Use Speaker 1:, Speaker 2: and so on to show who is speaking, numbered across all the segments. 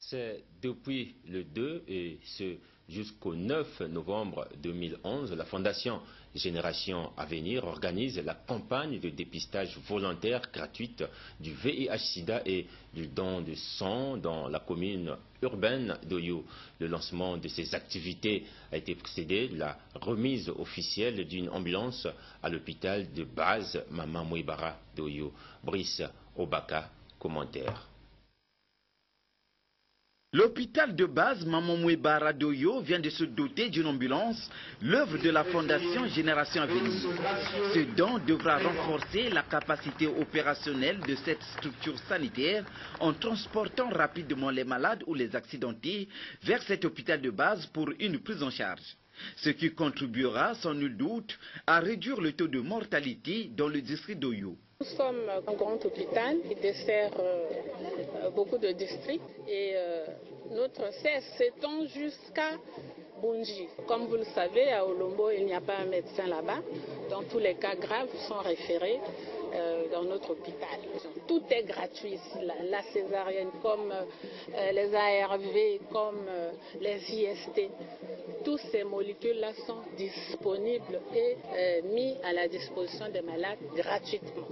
Speaker 1: C'est depuis le 2 et ce jusqu'au 9 novembre 2011, la Fondation Génération Avenir organise la campagne de dépistage volontaire gratuite du VIH-Sida et du don de sang dans la commune urbaine d'Oyo. Le lancement de ces activités a été précédé de la remise officielle d'une ambulance à l'hôpital de base Mama Mouibara d'Oyo. Brice Obaka, commentaire.
Speaker 2: L'hôpital de base Mama Mouibara d'Oyo vient de se doter d'une ambulance, l'œuvre de la Fondation Génération Avenir. Ce don devra renforcer la capacité opérationnelle de cette structure sanitaire en transportant rapidement les malades ou les accidentés vers cet hôpital de base pour une prise en charge. Ce qui contribuera sans nul doute à réduire le taux de mortalité dans le district d'Oyo.
Speaker 3: Nous sommes un grand hôpital qui dessert beaucoup de districts et notre CES s'étend jusqu'à Bunji. Comme vous le savez, à Olombo, il n'y a pas un médecin là-bas. Dans tous les cas graves, sont référés dans notre hôpital. Tout est gratuit ici, la césarienne, comme les ARV, comme les IST. Toutes ces molécules-là sont disponibles et mises à la disposition des malades gratuitement.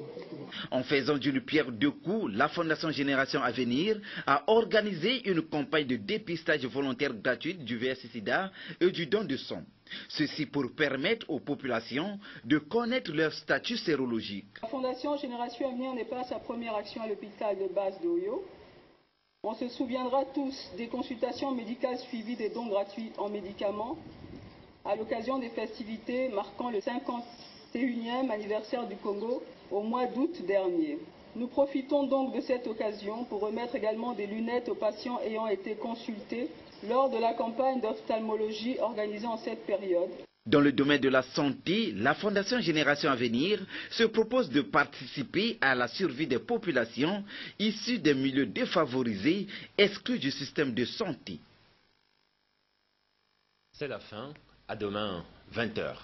Speaker 2: En faisant d'une pierre deux coups, la Fondation Génération Avenir a organisé une campagne de dépistage volontaire gratuite du VIH-Sida et du don de sang. Ceci pour permettre aux populations de connaître leur statut sérologique.
Speaker 4: La Fondation Génération Avenir n'est pas sa première action à l'hôpital de base d'Oyo. On se souviendra tous des consultations médicales suivies des dons gratuits en médicaments à l'occasion des festivités marquant le 51e anniversaire du Congo au mois d'août dernier. Nous profitons donc de cette occasion pour remettre également des lunettes aux patients ayant été consultés lors de la campagne d'ophtalmologie organisée en cette période.
Speaker 2: Dans le domaine de la santé, la Fondation Génération Avenir se propose de participer à la survie des populations issues des milieux défavorisés, exclus du système de santé.
Speaker 1: C'est la fin. À demain, 20 h.